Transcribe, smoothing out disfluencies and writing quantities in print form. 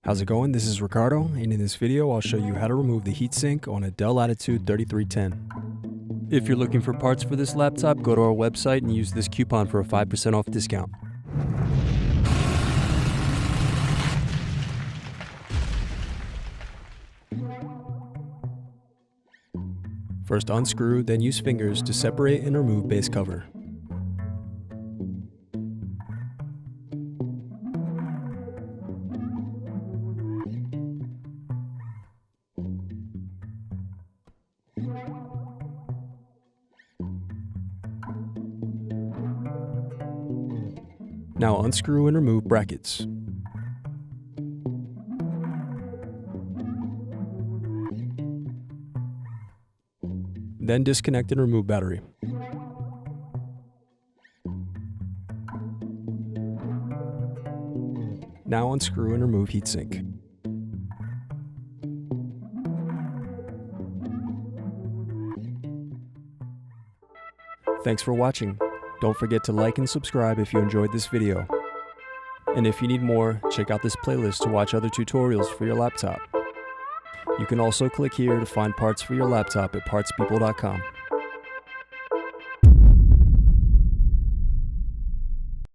How's it going? This is Ricardo, and in this video I'll show you how to remove the heatsink on a Dell Latitude 3310. If you're looking for parts for this laptop, go to our website and use this coupon for a 5% off discount. First unscrew, then use fingers to separate and remove base cover. Now unscrew and remove brackets. Then disconnect and remove battery. Now unscrew and remove heatsink. Thanks for watching. Don't forget to like and subscribe if you enjoyed this video. And if you need more, check out this playlist to watch other tutorials for your laptop. You can also click here to find parts for your laptop at partspeople.com.